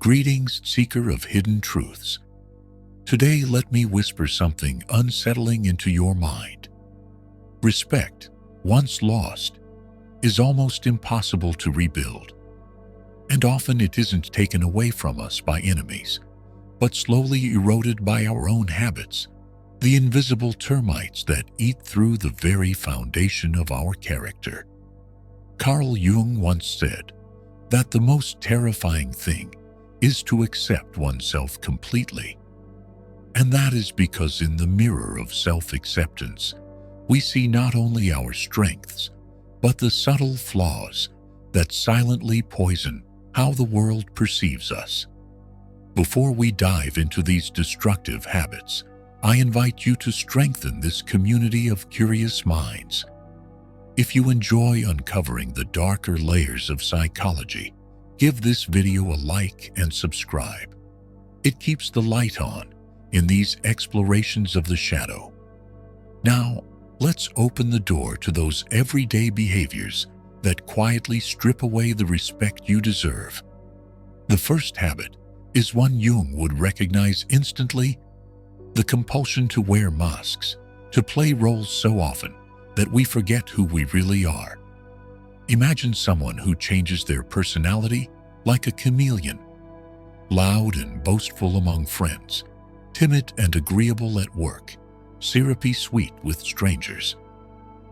Greetings, seeker of hidden truths. Today, let me whisper something unsettling into your mind. Respect, once lost, is almost impossible to rebuild. And often it isn't taken away from us by enemies, but slowly eroded by our own habits, the invisible termites that eat through the very foundation of our character. Carl Jung once said that the most terrifying thing is to accept oneself completely. And that is because in the mirror of self-acceptance, we see not only our strengths, but the subtle flaws that silently poison how the world perceives us. Before we dive into these destructive habits, I invite you to strengthen this community of curious minds. If you enjoy uncovering the darker layers of psychology, give this video a like and subscribe. It keeps the light on in these explorations of the shadow. Now, let's open the door to those everyday behaviors that quietly strip away the respect you deserve. The first habit is one Jung would recognize instantly: the compulsion to wear masks, to play roles so often that we forget who we really are. Imagine someone who changes their personality like a chameleon, loud and boastful among friends, timid and agreeable at work, syrupy sweet with strangers.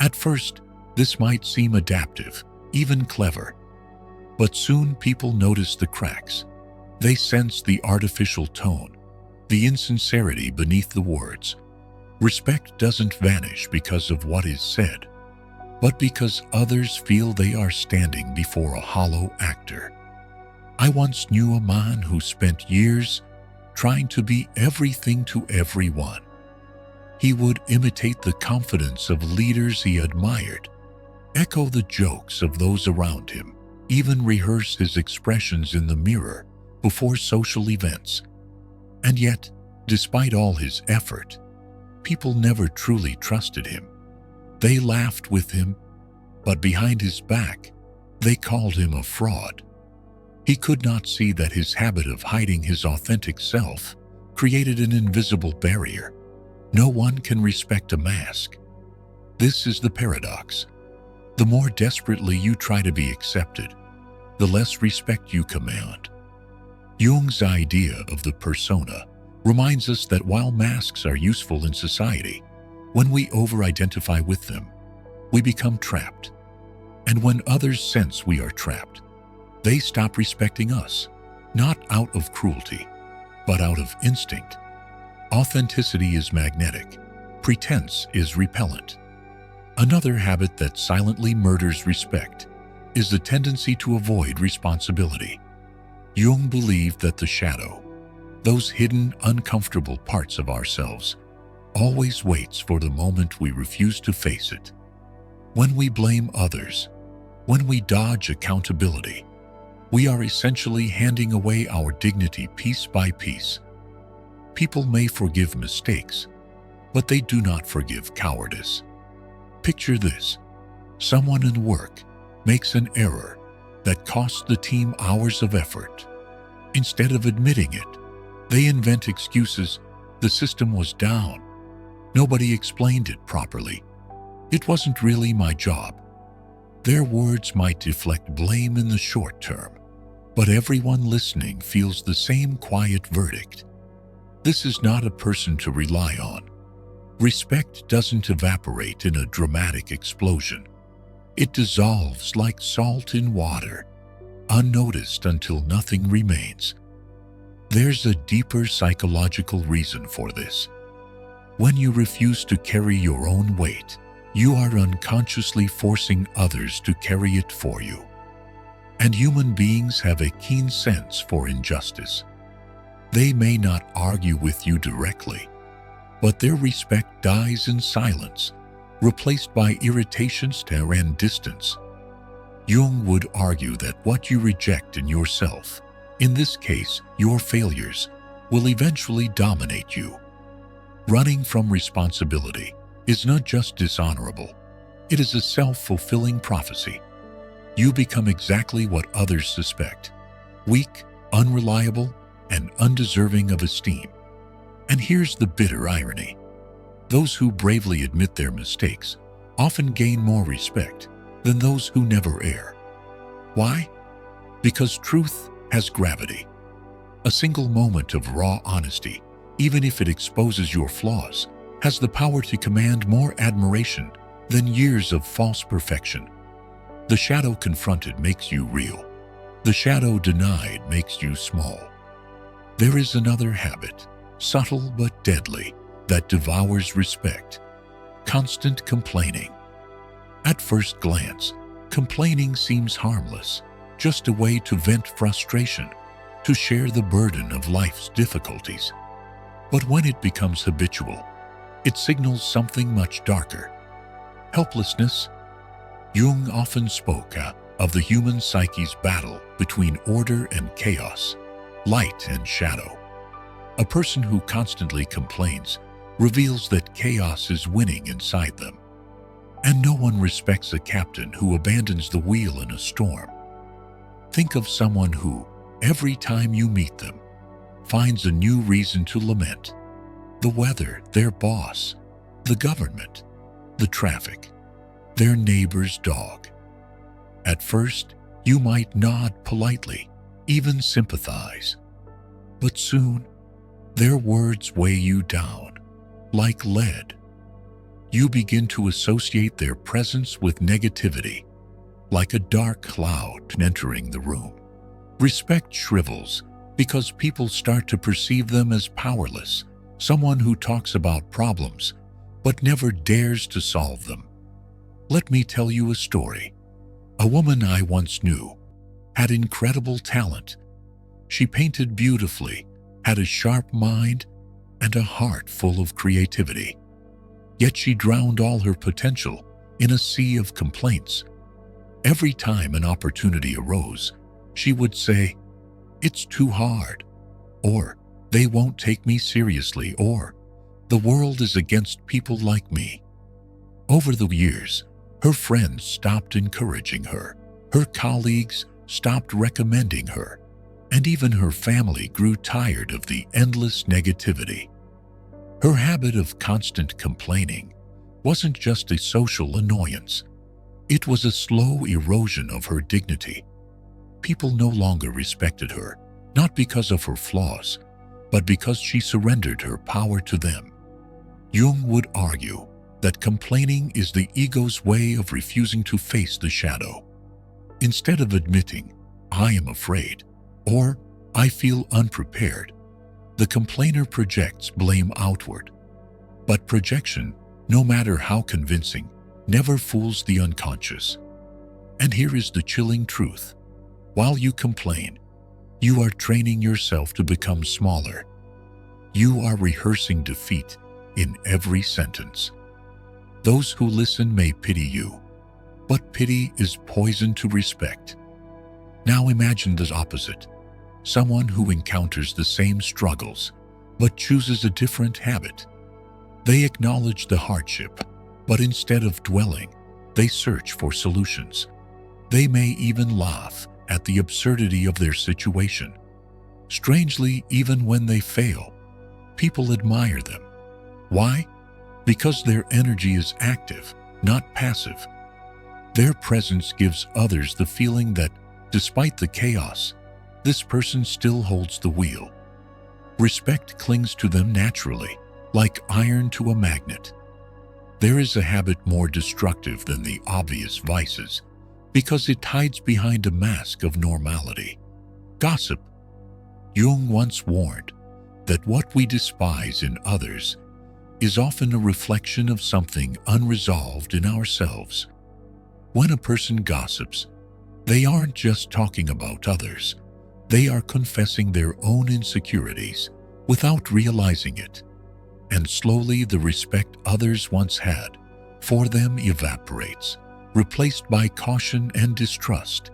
At first, this might seem adaptive, even clever. But soon people notice the cracks. They sense the artificial tone, the insincerity beneath the words. Respect doesn't vanish because of what is said, but because others feel they are standing before a hollow actor. I once knew a man who spent years trying to be everything to everyone. He would imitate the confidence of leaders he admired, echo the jokes of those around him, even rehearse his expressions in the mirror before social events. And yet, despite all his effort, people never truly trusted him. They laughed with him, but behind his back, they called him a fraud. He could not see that his habit of hiding his authentic self created an invisible barrier. No one can respect a mask. This is the paradox. The more desperately you try to be accepted, the less respect you command. Jung's idea of the persona reminds us that while masks are useful in society, when we over-identify with them, we become trapped. And when others sense we are trapped, they stop respecting us, not out of cruelty, but out of instinct. Authenticity is magnetic. Pretense is repellent. Another habit that silently murders respect is the tendency to avoid responsibility. Jung believed that the shadow, those hidden, uncomfortable parts of ourselves, always waits for the moment we refuse to face it. When we blame others, when we dodge accountability, we are essentially handing away our dignity piece by piece. People may forgive mistakes, but they do not forgive cowardice. Picture this: someone in work makes an error that costs the team hours of effort. Instead of admitting it, they invent excuses. The system was down. Nobody explained it properly. It wasn't really my job. Their words might deflect blame in the short term, but everyone listening feels the same quiet verdict. This is not a person to rely on. Respect doesn't evaporate in a dramatic explosion. It dissolves like salt in water, unnoticed until nothing remains. There's a deeper psychological reason for this. When you refuse to carry your own weight, you are unconsciously forcing others to carry it for you. And human beings have a keen sense for injustice. They may not argue with you directly, but their respect dies in silence, replaced by irritation, stare, and distance. Jung would argue that what you reject in yourself, in this case, your failures, will eventually dominate you. Running from responsibility is not just dishonorable, it is a self-fulfilling prophecy. You become exactly what others suspect: weak, unreliable, and undeserving of esteem. And here's the bitter irony. Those who bravely admit their mistakes often gain more respect than those who never err. Why? Because truth has gravity. A single moment of raw honesty, even if it exposes your flaws, has the power to command more admiration than years of false perfection. The shadow confronted makes you real. The shadow denied makes you small. There is another habit, subtle but deadly, that devours respect: constant complaining. At first glance, complaining seems harmless, just a way to vent frustration, to share the burden of life's difficulties. But when it becomes habitual, it signals something much darker: helplessness. Jung often spoke of the human psyche's battle between order and chaos, light and shadow. A person who constantly complains reveals that chaos is winning inside them. And no one respects a captain who abandons the wheel in a storm. Think of someone who, every time you meet them, finds a new reason to lament: the weather, their boss, the government, the traffic, their neighbor's dog. At first, you might nod politely, even sympathize. But soon, their words weigh you down, like lead. You begin to associate their presence with negativity, like a dark cloud entering the room. Respect shrivels because people start to perceive them as powerless, someone who talks about problems but never dares to solve them. Let me tell you a story. A woman I once knew had incredible talent. She painted beautifully, had a sharp mind, and a heart full of creativity. Yet she drowned all her potential in a sea of complaints. Every time an opportunity arose, she would say, "It's too hard," or "They won't take me seriously," or "The world is against people like me." Over the years, her friends stopped encouraging her, her colleagues stopped recommending her, and even her family grew tired of the endless negativity. Her habit of constant complaining wasn't just a social annoyance. It was a slow erosion of her dignity. People no longer respected her, not because of her flaws, but because she surrendered her power to them. Jung would argue that complaining is the ego's way of refusing to face the shadow. Instead of admitting, "I am afraid," or "I feel unprepared," the complainer projects blame outward. But projection, no matter how convincing, never fools the unconscious. And here is the chilling truth. While you complain, you are training yourself to become smaller. You are rehearsing defeat in every sentence. Those who listen may pity you, but pity is poison to respect. Now imagine the opposite. Someone who encounters the same struggles, but chooses a different habit. They acknowledge the hardship, but instead of dwelling, they search for solutions. They may even laugh at the absurdity of their situation. Strangely, even when they fail, people admire them. Why? Because their energy is active, not passive. Their presence gives others the feeling that, despite the chaos, this person still holds the wheel. Respect clings to them naturally, like iron to a magnet. There is a habit more destructive than the obvious vices, because it hides behind a mask of normality. Gossip. Jung once warned that what we despise in others is often a reflection of something unresolved in ourselves. When a person gossips, they aren't just talking about others. They are confessing their own insecurities without realizing it. And slowly the respect others once had for them evaporates, replaced by caution and distrust.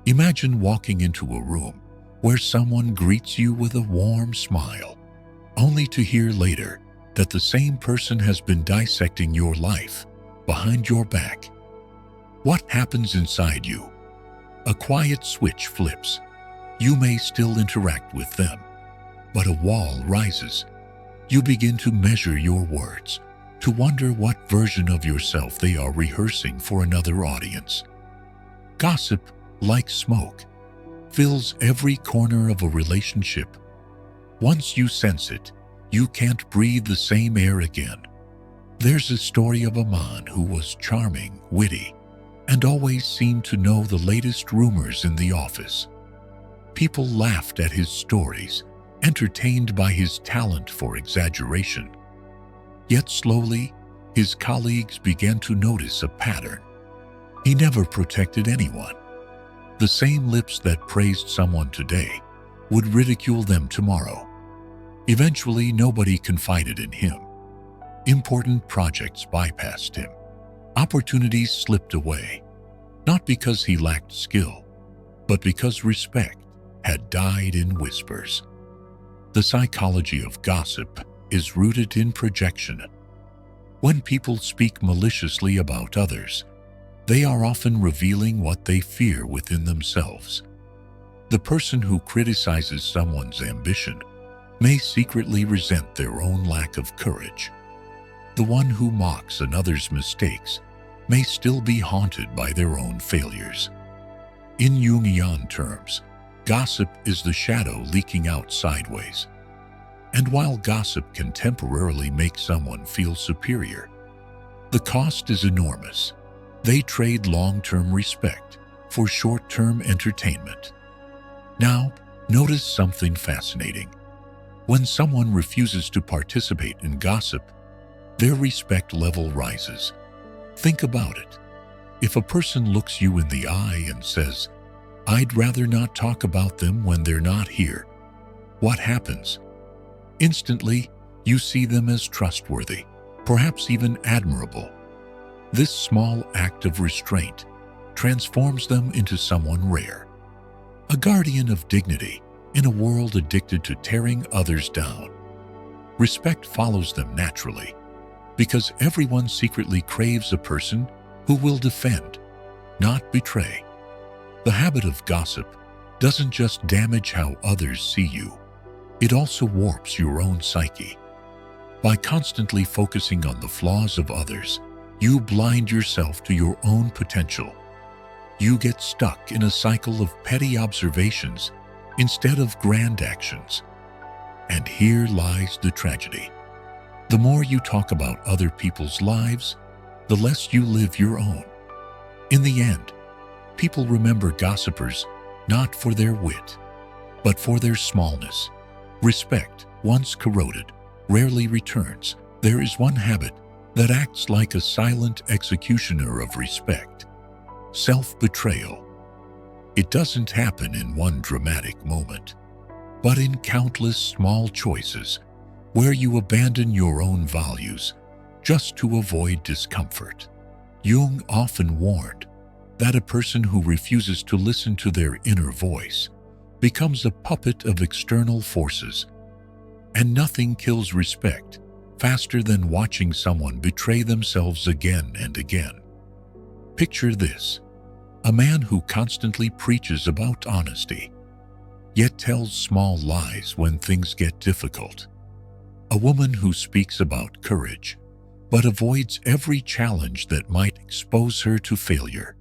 Imagine walking into a room where someone greets you with a warm smile, only to hear later that the same person has been dissecting your life behind your back. What happens inside you? A quiet switch flips. You may still interact with them, but a wall rises. You begin to measure your words, to wonder what version of yourself they are rehearsing for another audience. Gossip, like smoke, fills every corner of a relationship. Once you sense it, you can't breathe the same air again. There's a story of a man who was charming, witty, and always seemed to know the latest rumors in the office. People laughed at his stories, entertained by his talent for exaggeration. Yet slowly, his colleagues began to notice a pattern. He never protected anyone. The same lips that praised someone today would ridicule them tomorrow. Eventually, nobody confided in him. Important projects bypassed him. Opportunities slipped away, not because he lacked skill, but because respect had died in whispers. The psychology of gossip is rooted in projection. When people speak maliciously about others, they are often revealing what they fear within themselves. The person who criticizes someone's ambition may secretly resent their own lack of courage. The one who mocks another's mistakes may still be haunted by their own failures. In Jungian terms, gossip is the shadow leaking out sideways. And while gossip can temporarily make someone feel superior, the cost is enormous. They trade long-term respect for short-term entertainment. Now, notice something fascinating. When someone refuses to participate in gossip, their respect level rises. Think about it. If a person looks you in the eye and says, "I'd rather not talk about them when they're not here," what happens? Instantly, you see them as trustworthy, perhaps even admirable. This small act of restraint transforms them into someone rare, a guardian of dignity in a world addicted to tearing others down. Respect follows them naturally, because everyone secretly craves a person who will defend, not betray. The habit of gossip doesn't just damage how others see you, it also warps your own psyche. By constantly focusing on the flaws of others, you blind yourself to your own potential. You get stuck in a cycle of petty observations instead of grand actions. And here lies the tragedy. The more you talk about other people's lives, the less you live your own. In the end, people remember gossipers not for their wit, but for their smallness. Respect, once corroded, rarely returns. There is one habit that acts like a silent executioner of respect: self-betrayal. It doesn't happen in one dramatic moment, but in countless small choices where you abandon your own values just to avoid discomfort. Jung often warned that a person who refuses to listen to their inner voice becomes a puppet of external forces, and nothing kills respect faster than watching someone betray themselves again and again. Picture this: a man who constantly preaches about honesty, yet tells small lies when things get difficult. A woman who speaks about courage, but avoids every challenge that might expose her to failure.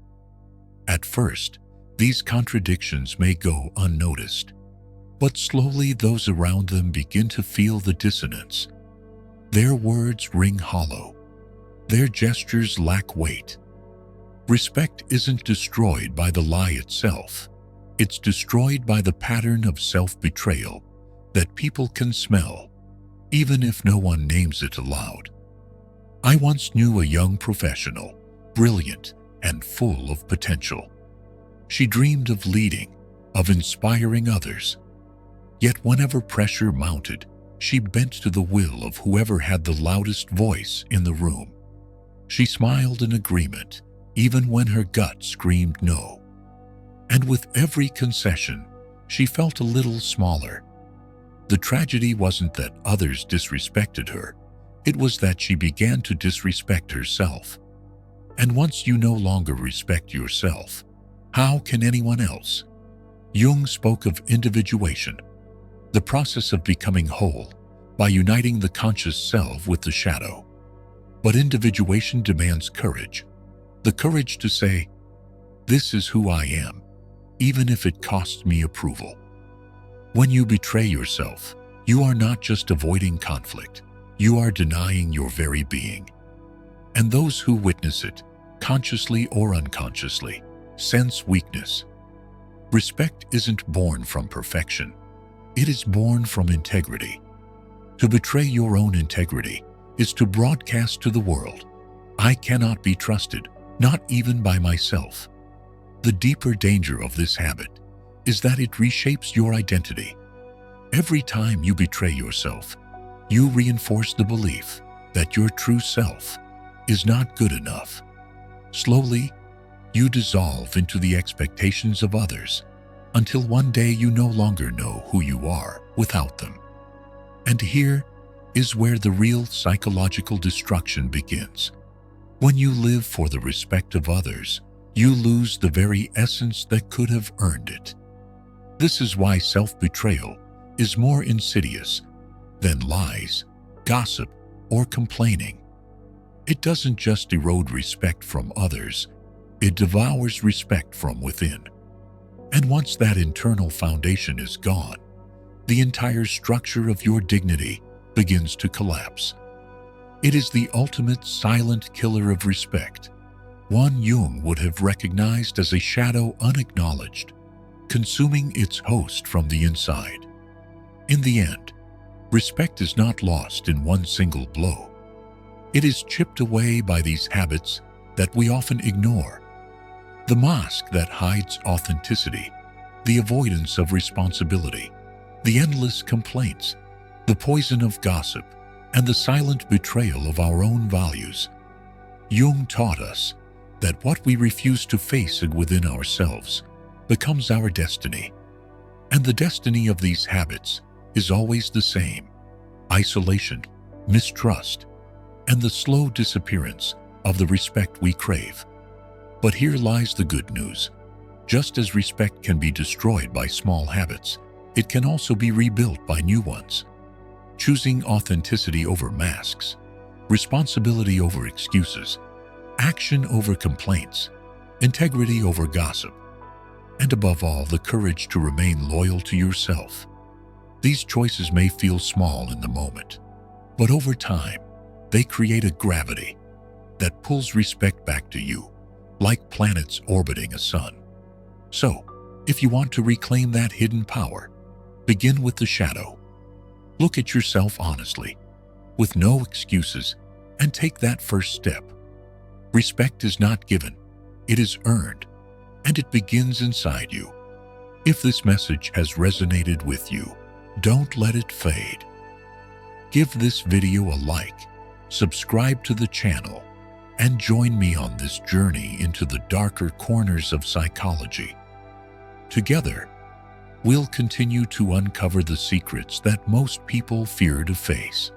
At first, these contradictions may go unnoticed, but slowly those around them begin to feel the dissonance. Their words ring hollow. Their gestures lack weight. Respect isn't destroyed by the lie itself. It's destroyed by the pattern of self-betrayal that people can smell, even if no one names it aloud. I once knew a young professional, brilliant and full of potential. She dreamed of leading, of inspiring others. Yet whenever pressure mounted, she bent to the will of whoever had the loudest voice in the room. She smiled in agreement, even when her gut screamed no. And with every concession, she felt a little smaller. The tragedy wasn't that others disrespected her, it was that she began to disrespect herself. And once you no longer respect yourself, how can anyone else? Jung spoke of individuation, the process of becoming whole by uniting the conscious self with the shadow. But individuation demands courage, the courage to say, "This is who I am, even if it costs me approval." When you betray yourself, you are not just avoiding conflict, you are denying your very being. And those who witness it, consciously or unconsciously, sense weakness. Respect isn't born from perfection. It is born from integrity. To betray your own integrity is to broadcast to the world, "I cannot be trusted, not even by myself." The deeper danger of this habit is that it reshapes your identity. Every time you betray yourself, you reinforce the belief that your true self is not good enough. Slowly, you dissolve into the expectations of others until one day you no longer know who you are without them. And here is where the real psychological destruction begins. When you live for the respect of others, you lose the very essence that could have earned it. This is why self-betrayal is more insidious than lies, gossip, or complaining. It doesn't just erode respect from others, it devours respect from within. And once that internal foundation is gone, the entire structure of your dignity begins to collapse. It is the ultimate silent killer of respect, one Jung would have recognized as a shadow unacknowledged, consuming its host from the inside. In the end, respect is not lost in one single blow. It is chipped away by these habits that we often ignore. The mask that hides authenticity, the avoidance of responsibility, the endless complaints, the poison of gossip, and the silent betrayal of our own values. Jung taught us that what we refuse to face within ourselves becomes our destiny. And the destiny of these habits is always the same: isolation, mistrust, and the slow disappearance of the respect we crave. But here lies the good news. Just as respect can be destroyed by small habits, it can also be rebuilt by new ones. Choosing authenticity over masks, responsibility over excuses, action over complaints, integrity over gossip, and above all, the courage to remain loyal to yourself. These choices may feel small in the moment, but over time, they create a gravity that pulls respect back to you, like planets orbiting a sun. So, if you want to reclaim that hidden power, begin with the shadow. Look at yourself honestly, with no excuses, and take that first step. Respect is not given, it is earned, and it begins inside you. If this message has resonated with you, don't let it fade. Give this video a like, subscribe to the channel, and join me on this journey into the darker corners of psychology. Together, we'll continue to uncover the secrets that most people fear to face.